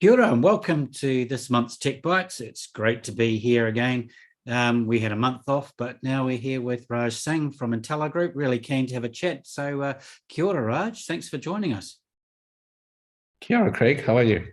Kia ora and welcome to this month's Tech Bytes. It's great to be here again. We had a month off, but now we're here with Rajesh Singh from Entelar Group. Really keen to have a chat. So kia ora, Raj. Thanks for joining us. Kia ora, Craig. How are you?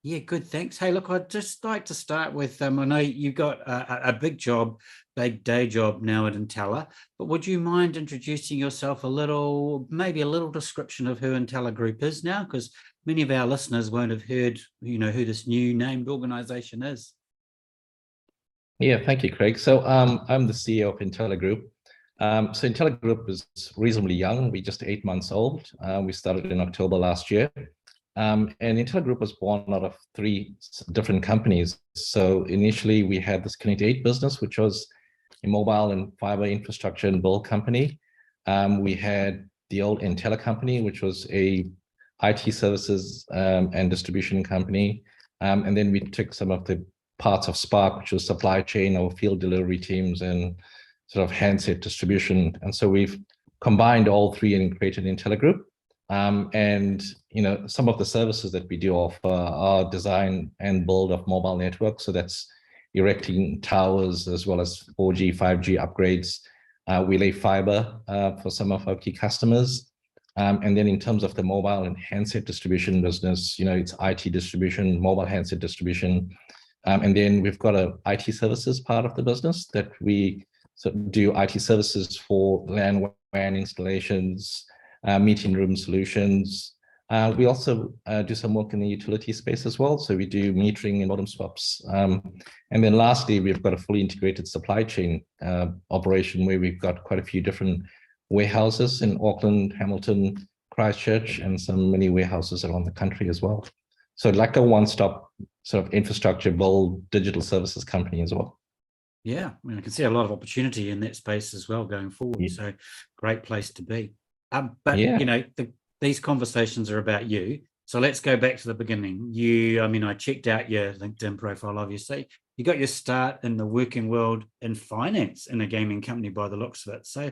Yeah, good, thanks. Hey, look, I'd just like to start with, I know you've got a big job, big day job now at Entelar, but would you mind introducing yourself a little, maybe a little description of who Entelar Group is now? Because many of our listeners won't have heard, who this new named organization is. Yeah, thank you, Craig. So I'm the CEO of Entelar Group. So Entelar Group is reasonably young. We're just 8 months old. We started in October last year. And Entelar Group was born out of 3 different companies. So initially we had this Connect 8 business, which was a mobile and fiber infrastructure and build company. We had the old Entelar company, which was a IT services and distribution company. And then we took some of the parts of Spark, which was supply chain or field delivery teams and sort of handset distribution. And so we've combined all 3 and created Entelar Group. And some of the services that we do offer are design and build of mobile networks. So that's erecting towers as well as 4G, 5G upgrades. We lay fiber for some of our key customers. And then in terms of the mobile and handset distribution business, it's IT distribution, mobile handset distribution. And then we've got a IT services part of the business that we do IT services for LAN WAN installations, meeting room solutions. We also do some work in the utility space as well. So we do metering and modem swaps. And then lastly, we've got a fully integrated supply chain operation where we've got quite a few different warehouses in Auckland, Hamilton, Christchurch, and some many warehouses around the country as well. So like a one-stop sort of infrastructure build digital services company as well. Yeah, I can see a lot of opportunity in that space as well going forward. Yeah. So great place to be. But yeah. These conversations are about you. So let's go back to the beginning. I checked out your LinkedIn profile, obviously. You got your start in the working world in finance in a gaming company by the looks of it. So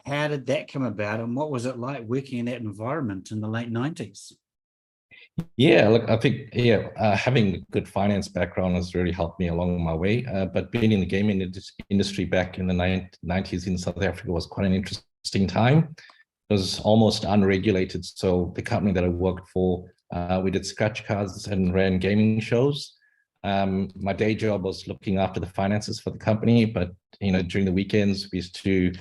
how did that come about and what was it like working in that environment in the late 90s? Yeah, look, I think, having a good finance background has really helped me along my way. But being in the gaming industry back in the 90s in South Africa was quite an interesting time. It was almost unregulated. So the company that I worked for, we did scratch cards and ran gaming shows. My day job was looking after the finances for the company, but during the weekends we used to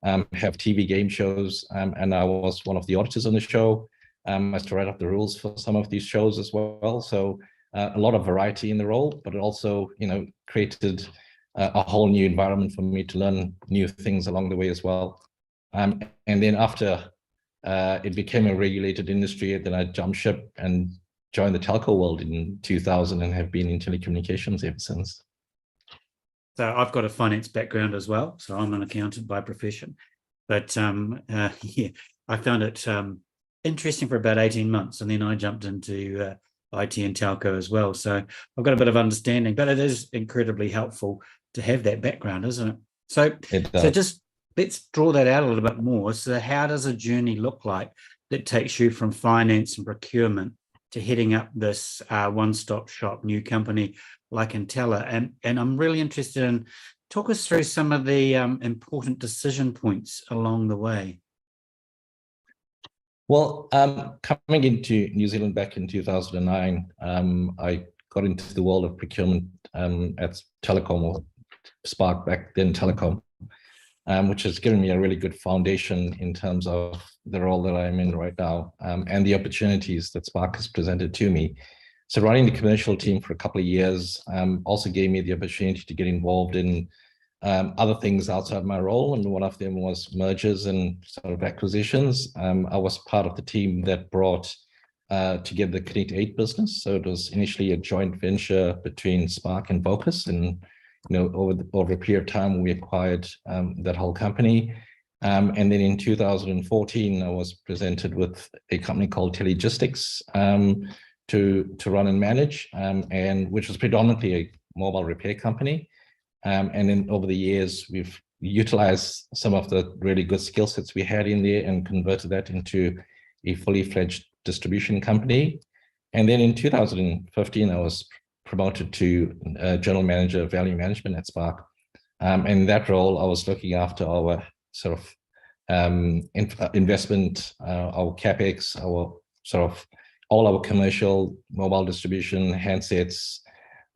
have TV game shows, and I was one of the auditors on the show. I used to write up the rules for some of these shows as well. So a lot of variety in the role, but it also created a whole new environment for me to learn new things along the way as well. And then after it became a regulated industry, then I jumped ship and joined the telco world in 2000 and have been in telecommunications ever since. So I've got a finance background as well. So I'm an accountant by profession. But I found it interesting for about 18 months. And then I jumped into IT and telco as well. So I've got a bit of understanding, but it is incredibly helpful to have that background, isn't it? So just let's draw that out a little bit more. So how does a journey look like that takes you from finance and procurement to heading up this one-stop shop new company like Entelar? And I'm really interested in, talk us through some of the important decision points along the way. Well, coming into New Zealand back in 2009, I got into the world of procurement at Telecom, or Spark back then Telecom, which has given me a really good foundation in terms of the role that I'm in right now, and the opportunities that Spark has presented to me. So running the commercial team for a couple of years also gave me the opportunity to get involved in other things outside my role, and one of them was mergers and sort of acquisitions. I was part of the team that brought together the Connect 8 business. So it was initially a joint venture between Spark and Vocus, and over a period of time we acquired that whole company. And then in 2014, I was presented with a company called Telegistics to run and manage, and which was predominantly a mobile repair company. And then over the years, we've utilized some of the really good skill sets we had in there and converted that into a fully fledged distribution company. And then in 2015, I was promoted to General Manager of Value Management at Spark. In that role, I was looking after our sort of investment, our CapEx, our sort of all our commercial mobile distribution, handsets,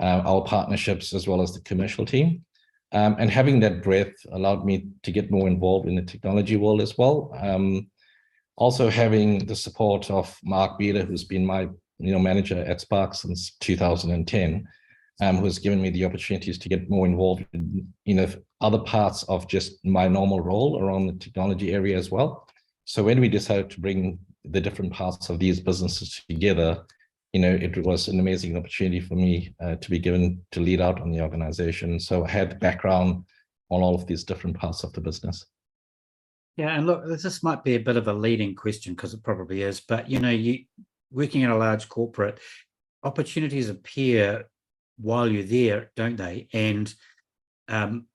our partnerships, as well as the commercial team. And having that breadth allowed me to get more involved in the technology world as well. Also having the support of Mark Beater, who's been my manager at Spark since 2010, who has given me the opportunities to get more involved in other parts of just my normal role around the technology area as well. So when we decided to bring the different parts of these businesses together, it was an amazing opportunity for me to be given to lead out on the organization. So I had the background on all of these different parts of the business. Yeah, and look, this might be a bit of a leading question because it probably is, but you working in a large corporate, opportunities appear while you're there, don't they? And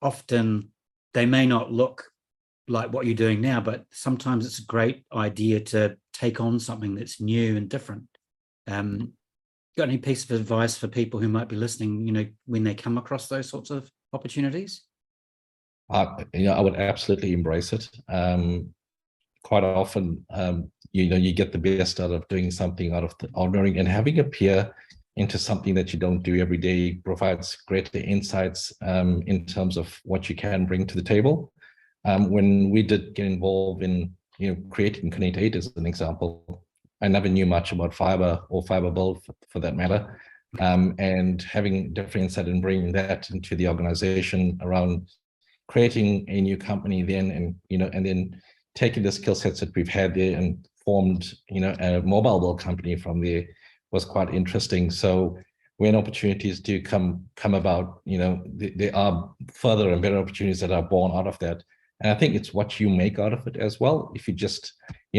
often they may not look like what you're doing now, but sometimes it's a great idea to take on something that's new and different. Got any piece of advice for people who might be listening, when they come across those sorts of opportunities? I would absolutely embrace it. Quite often, you get the best out of doing something out of the ordinary, and having a peer into something that you don't do every day provides greater insights in terms of what you can bring to the table. When we did get involved in creating Connect 8 as an example, I never knew much about fiber or fiber build for that matter. And having different insight and bringing that into the organization around creating a new company then, and then taking the skill sets that we've had there and formed, a mobile build company from there was quite interesting. So when opportunities do come about, there are further and better opportunities that are born out of that. And I think it's what you make out of it as well. If you just,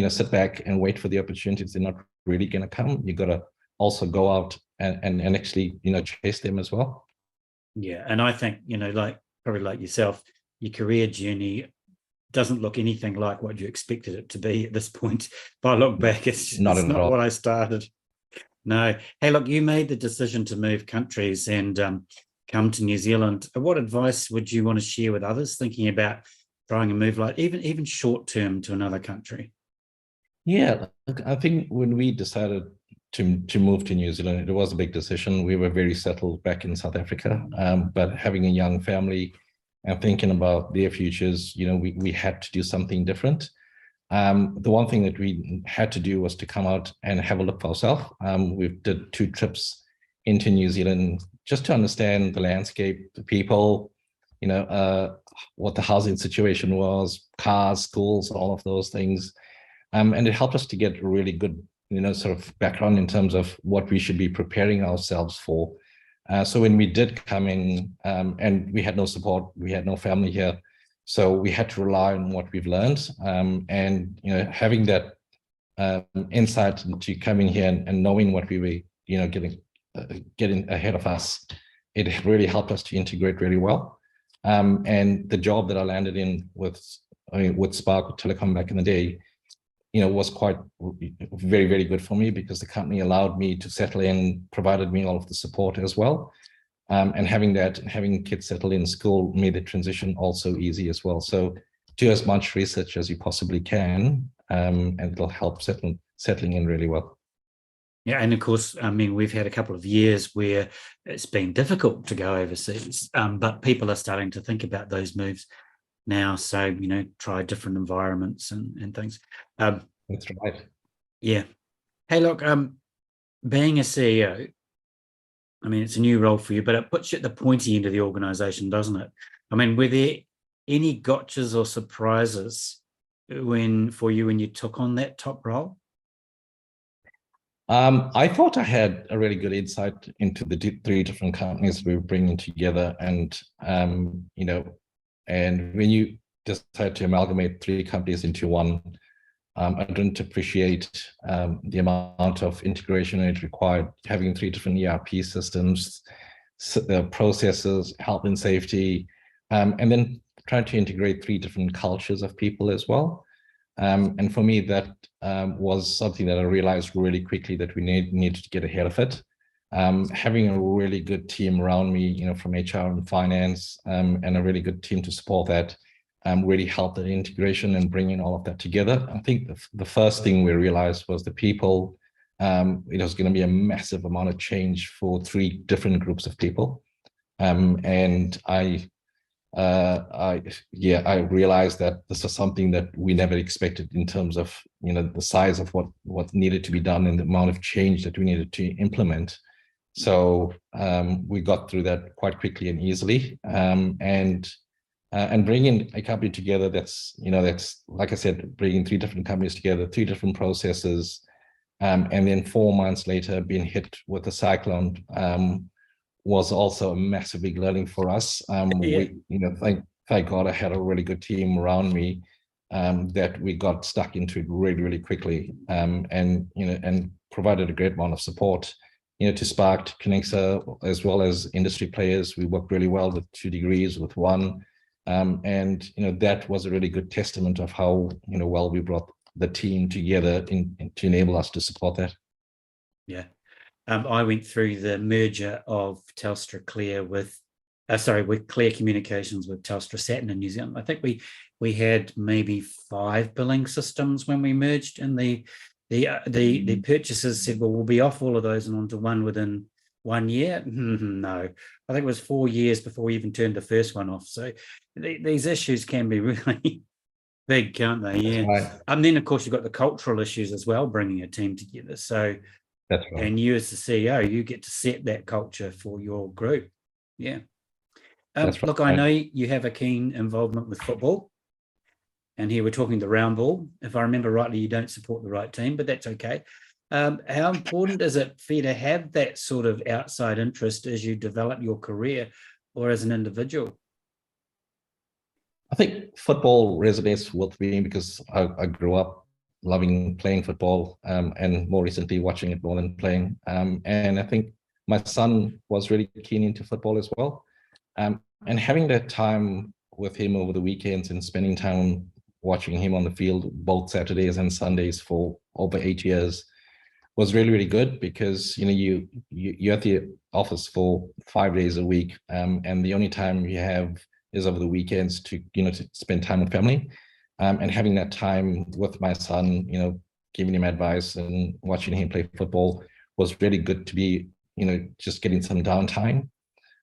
sit back and wait for the opportunities, they're not really going to come. You got to also go out and actually, chase them as well. Yeah, and I think, probably like yourself, your career journey doesn't look anything like what you expected it to be at this point. If I look back, it's not what I started. No. Hey, look, you made the decision to move countries and come to New Zealand. What advice would you want to share with others thinking about trying a move like even short term to another country? Yeah, I think when we decided to move to New Zealand, it was a big decision. We were very settled back in South Africa, but having a young family and thinking about their futures, we had to do something different. The one thing that we had to do was to come out and have a look for ourselves. We did 2 trips into New Zealand just to understand the landscape, the people, what the housing situation was, cars, schools, all of those things. And it helped us to get a really good, sort of background in terms of what we should be preparing ourselves for. So when we did come in, and we had no support, we had no family here, so we had to rely on what we've learned, and having that insight into coming here and knowing what we were, getting ahead of us, it really helped us to integrate really well. And the job that I landed in with Spark Telecom back in the day, was quite very, very good for me because the company allowed me to settle in, provided me all of the support as well. And having kids settle in school made the transition also easy as well. So do as much research as you possibly can, and it'll help settling in really well. Yeah, and of course, we've had a couple of years where it's been difficult to go overseas, but people are starting to think about those moves now. So, try different environments and things. That's right. Yeah. Hey, look, being a CEO, it's a new role for you, but it puts you at the pointy end of the organization, doesn't it? Were there any gotchas or surprises for you when you took on that top role? I thought I had a really good insight into the 3 different companies we were bringing together, and and when you decide to amalgamate 3 companies into one, I didn't appreciate the amount of integration it required, having 3 different ERP systems, processes, health and safety, and then trying to integrate 3 different cultures of people as well. And for me, that was something that I realized really quickly that we needed to get ahead of it. Having a really good team around me, from HR and finance, and a really good team to support that, really helped the integration and bringing all of that together. I think the first thing we realized was the people. It was going to be a massive amount of change for 3 different groups of people. And I realized that this is something that we never expected in terms of, the size of what needed to be done and the amount of change that we needed to implement. So we got through that quite quickly and easily. And bringing a company together that's like I said, bringing 3 different companies together, 3 different processes, and then 4 months later being hit with a cyclone was also a massive big learning for us. Yeah. Thank God I had a really good team around me that we got stuck into it really, really quickly, and provided a great amount of support, to Spark, to Connexa, as well as industry players. We worked really well with 2 degrees, with one, and that was a really good testament of how well we brought the team together to enable us to support that. Yeah. I went through the merger of Telstra Clear with Clear Communications with Telstra Saturn in New Zealand. I think we had maybe 5 billing systems when we merged, and the purchasers said, well, we'll be off all of those and onto one within 1 year. No, I think it was 4 years before we even turned the first one off. So these issues can be really big, can't they? Yeah. Right. And then, of course, you've got the cultural issues as well, bringing a team together. So That's right. and you as the CEO, you get to set that culture for your group. Yeah. That's right. Look, I know you have a keen involvement with football. And here we're talking the round ball. If I remember rightly, you don't support the right team, but that's okay. How important is it for you to have that sort of outside interest as you develop your career or as an individual? I think football resonates with me because I grew up loving playing football, and more recently watching it more than playing. And I think my son was really keen into football as well. And having that time with him over the weekends and spending time watching him on the field both Saturdays and Sundays for over 8 years was really, really good, because you're at the office for 5 days a week, and the only time you have is over the weekends to spend time with family. And having that time with my son, giving him advice and watching him play football was really good to be, just getting some downtime.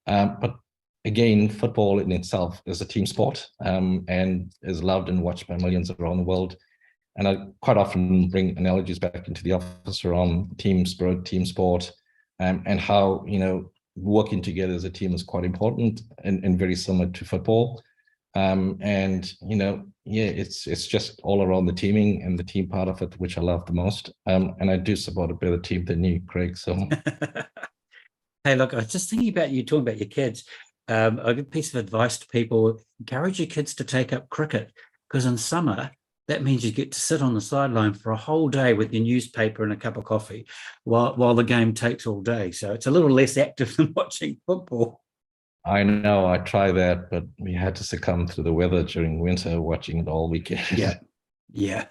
But again, football in itself is a team sport, and is loved and watched by millions around the world. And I quite often bring analogies back into the office around team spirit, team sport, and how, working together as a team is quite important and very similar to football. It's just all around the teaming and the team part of it, which I love the most. And I do support a better team than you, Craig. So, hey, look, I was just thinking about you talking about your kids. A good piece of advice to people: encourage your kids to take up cricket, because in summer that means you get to sit on the sideline for a whole day with your newspaper and a cup of coffee while the game takes all day. So it's a little less active than watching football. I know I try that, but we had to succumb to the weather during winter, watching it all weekend. Yeah.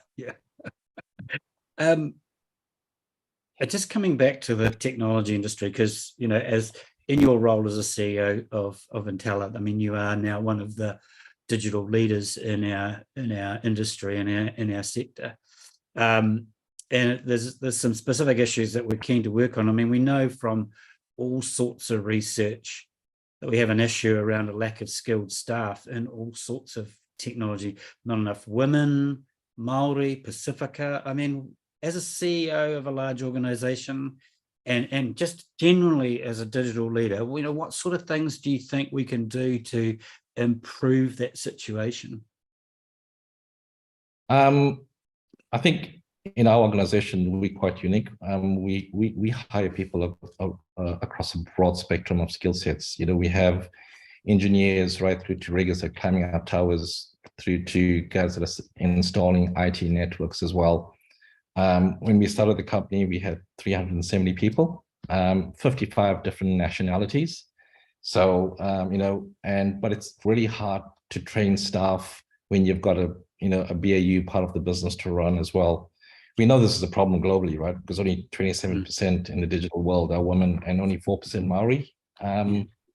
Just coming back to the technology industry, because as in your role as a CEO of Entelar, I mean, you are now one of the digital leaders in our industry and in our sector. And there's some specific issues that we're keen to work on. I mean, we know from all sorts of research that we have an issue around a lack of skilled staff in all sorts of technology, not enough women, Māori, Pacifica. I mean, as a CEO of a large organization and just generally as a digital leader, what sort of things do you think we can do to improve that situation? I think in our organization, we're quite unique. We hire people across a broad spectrum of skill sets. We have engineers right through to riggers that are climbing up towers, through to guys that are installing IT networks as well. When we started the company, we had 370 people, 55 different nationalities. So, but it's really hard to train staff when you've got a a BAU part of the business to run as well. We know this is a problem globally, right? Because only 27% in the digital world are women and only 4% Maori,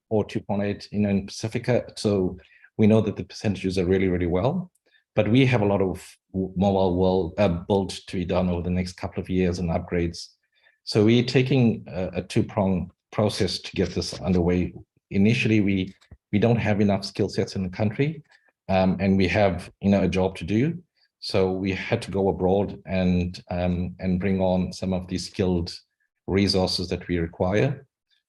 or 2.8 in Pacifica. So we know that the percentages are really, really well, but we have a lot of mobile world build to be done over the next couple of years and upgrades. So we're taking a two-pronged process to get this underway. Initially, we don't have enough skill sets in the country, and we have a job to do. So we had to go abroad and bring on some of these skilled resources that we require.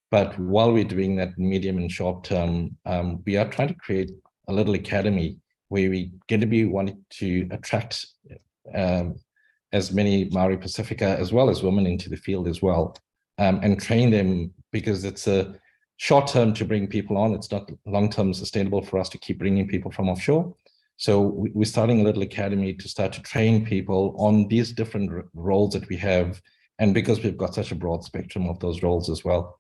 But while we're doing that medium and short term, we are trying to create a little academy where we going to be wanting to attract as many Maori Pacifica as well as women into the field as well, and train them, because it's a short term to bring people on. It's not long term sustainable for us to keep bringing people from offshore. So we're starting a little academy to start to train people on these different roles that we have, and because we've got such a broad spectrum of those roles as well.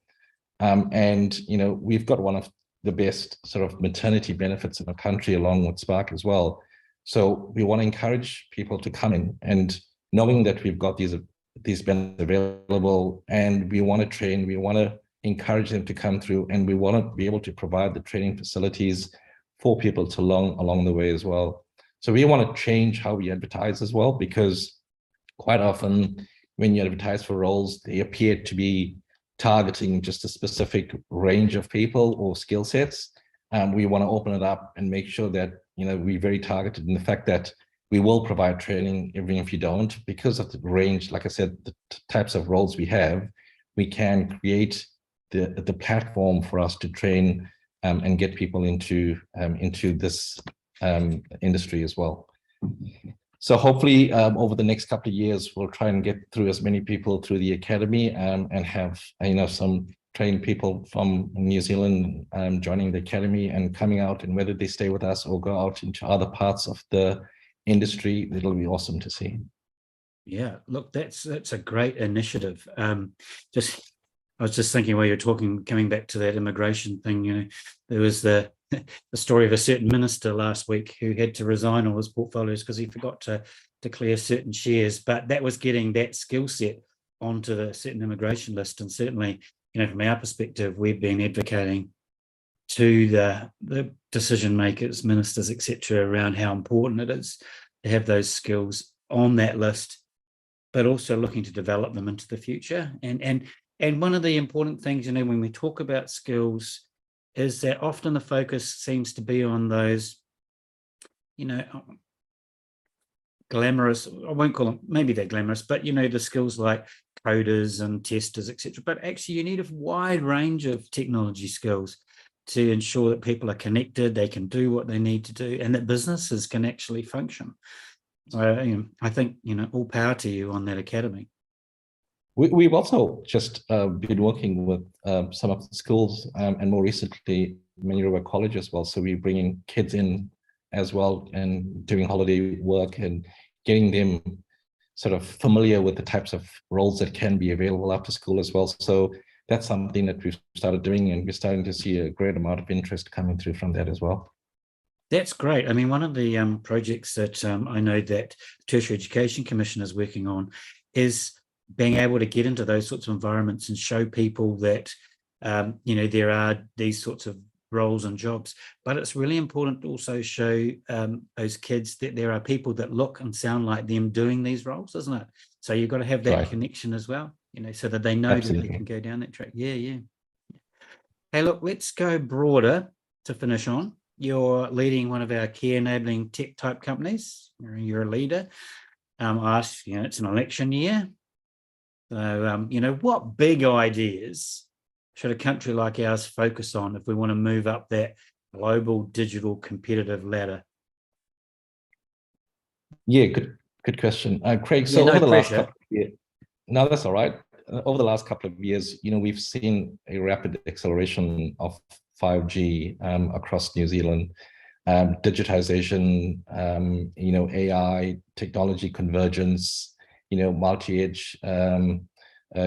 And we've got one of the best sort of maternity benefits in the country, along with Spark as well. So we want to encourage people to come in, and knowing that we've got these benefits available, and we want to train, we want to encourage them to come through, and we want to be able to provide the training facilities for people to learn along the way as well. So we want to change how we advertise as well, because quite often when you advertise for roles, they appear to be targeting just a specific range of people or skill sets. We want to open it up and make sure that we're very targeted in the fact that we will provide training even if you don't, because of the range. Like I said, the types of roles we have, we can create the platform for us to train and get people into this industry as well. So hopefully over the next couple of years, we'll try and get through as many people through the academy and have some trained people from New Zealand joining the academy and coming out, and whether they stay with us or go out into other parts of the industry, it'll be awesome to see. Yeah, look, that's a great initiative. I was just thinking while you're talking, coming back to that immigration thing, there was the story of a certain minister last week who had to resign all his portfolios because he forgot to declare certain shares, but that was getting that skill set onto the certain immigration list. And certainly, from our perspective, we've been advocating to the decision makers, ministers, etc., around how important it is to have those skills on that list, but also looking to develop them into the future. And one of the important things, when we talk about skills, is that often the focus seems to be on those, glamorous, I won't call them, maybe they're glamorous, but, the skills like coders and testers, etc. But actually, you need a wide range of technology skills to ensure that people are connected, they can do what they need to do, and that businesses can actually function. So, I think, all power to you on that academy. We've also just been working with some of the schools and more recently Manurewa College as well. So we're bringing kids in as well and doing holiday work and getting them sort of familiar with the types of roles that can be available after school as well. So that's something that we've started doing, and we're starting to see a great amount of interest coming through from that as well. That's great. I mean, one of the projects that I know that Tertiary Education Commission is working on is being able to get into those sorts of environments and show people that, there are these sorts of roles and jobs. But it's really important to also show those kids that there are people that look and sound like them doing these roles, isn't it? So you've got to have that connection as well, so that they know that they can go down that track. Yeah. Hey, look, let's go broader to finish on. You're leading one of our key enabling tech type companies. You're a leader. I asked, it's an election year. So, what big ideas should a country like ours focus on if we want to move up that global digital competitive ladder? Yeah, good question, Craig. So over the last couple of years, no, that's all right. Over the last couple of years, we've seen a rapid acceleration of 5G across New Zealand, digitization, AI, technology convergence, multi-edge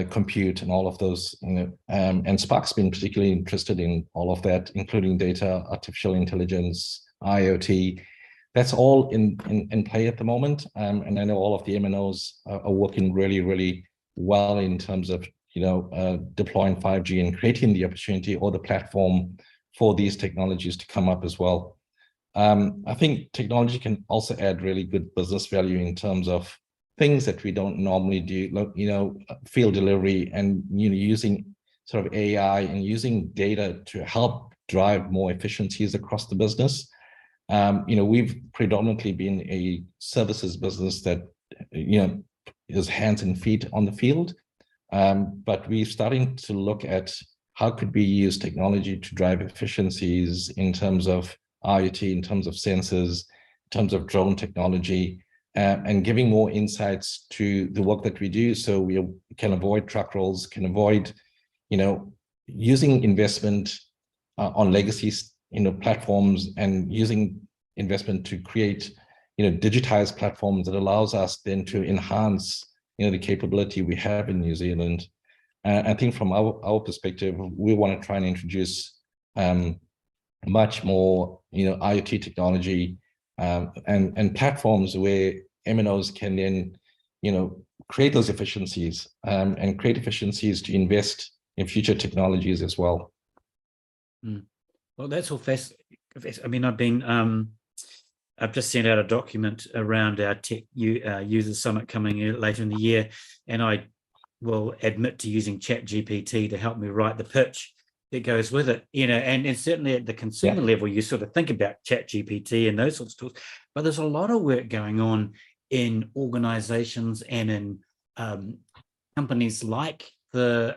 compute and all of those, and Spark's been particularly interested in all of that, including data, artificial intelligence, IoT. that's all in play at the moment. And I know all of the MNOs are working really well in terms of deploying 5G and creating the opportunity or the platform for these technologies to come up as well. I think technology can also add really good business value in terms of things that we don't normally do, like, field delivery and using sort of AI and using data to help drive more efficiencies across the business. We've predominantly been a services business that is hands and feet on the field, but we're starting to look at how could we use technology to drive efficiencies in terms of IoT, in terms of sensors, in terms of drone technology, and giving more insights to the work that we do, so we can avoid truck rolls, can avoid, using investment on legacy, platforms, and using investment to create, digitized platforms that allows us then to enhance, the capability we have in New Zealand. I think from our perspective, we want to try and introduce much more, IoT technology and platforms where MNOs can then, create those efficiencies and create efficiencies to invest in future technologies as well. Well, that's all fascinating. I mean, I've just sent out a document around our tech user summit coming later in the year, and I will admit to using ChatGPT to help me write the pitch that goes with it, and certainly at the consumer level, you sort of think about ChatGPT and those sorts of tools, but there's a lot of work going on in organizations and in companies like the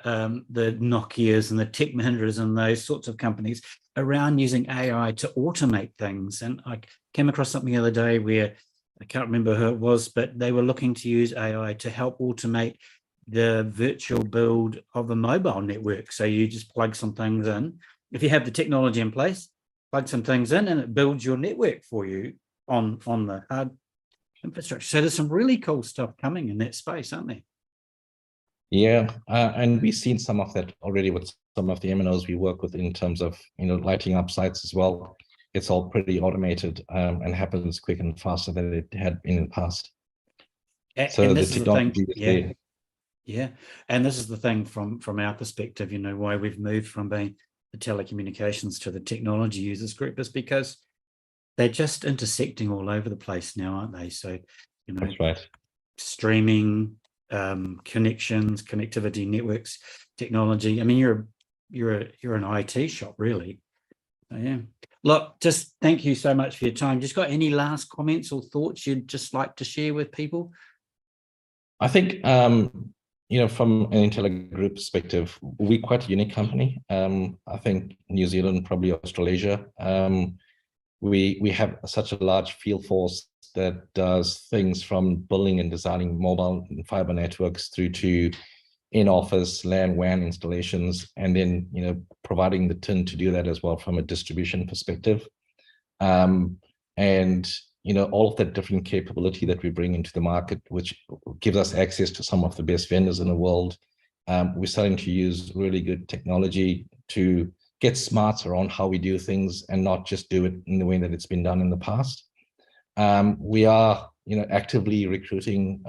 Nokias and the Tech Mahindras and those sorts of companies around using AI to automate things. And I came across something the other day where I can't remember who it was, but they were looking to use AI to help automate the virtual build of a mobile network. So you just plug some things in. If you have the technology in place, plug some things in and it builds your network for you on the hard infrastructure. So there's some really cool stuff coming in that space, aren't there? Yeah, and we've seen some of that already with some of the MNOs we work with in terms of, lighting up sites as well. It's all pretty automated and happens quick and faster than it had been in the past. So and the this is technology the thing, yeah. And this is the thing from our perspective, why we've moved from being the telecommunications to the technology users group is because they're just intersecting all over the place now, aren't they? So, That's right. Streaming, connections, connectivity, networks, technology. I mean, you're an IT shop, really. So, yeah. Look, just thank you so much for your time. Just got any last comments or thoughts you'd just like to share with people? I think from an Entelar Group perspective, we're quite a unique company. I think New Zealand, probably Australasia. We have such a large field force that does things from building and designing mobile and fiber networks through to in-office LAN WAN installations, and then providing the tin to do that as well from a distribution perspective. And all of that different capability that we bring into the market, which gives us access to some of the best vendors in the world. We're starting to use really good technology to get smarter on how we do things and not just do it in the way that it's been done in the past. We are, actively recruiting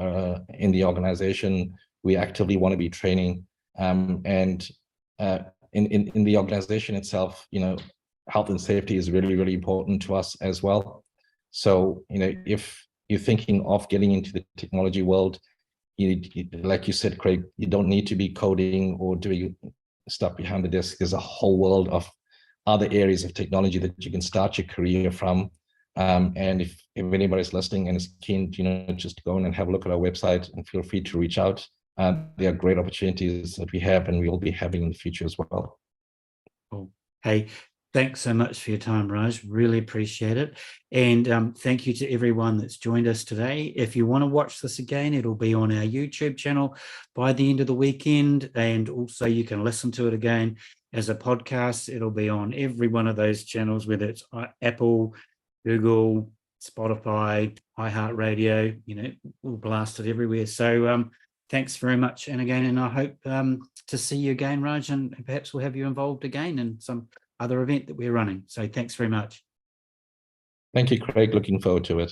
in the organization. We actively want to be training, and in the organization itself, health and safety is really important to us as well. So, if you're thinking of getting into the technology world, like you said, Craig, you don't need to be coding or doing stuff behind the desk. There's a whole world of other areas of technology that you can start your career from. And if anybody's listening and is keen, just go in and have a look at our website and feel free to reach out. There are great opportunities that we have and we will be having in the future as well. Cool. Hey, thanks so much for your time, Raj. Really appreciate it. And thank you to everyone that's joined us today. If you want to watch this again, it'll be on our YouTube channel by the end of the weekend. And also you can listen to it again as a podcast. It'll be on every one of those channels, whether it's Apple, Google, Spotify, iHeartRadio, we'll blast it everywhere. So thanks very much. And again, and I hope to see you again, Raj, and perhaps we'll have you involved again in some other event that we're running. So thanks very much. Thank you, Craig. Looking forward to it.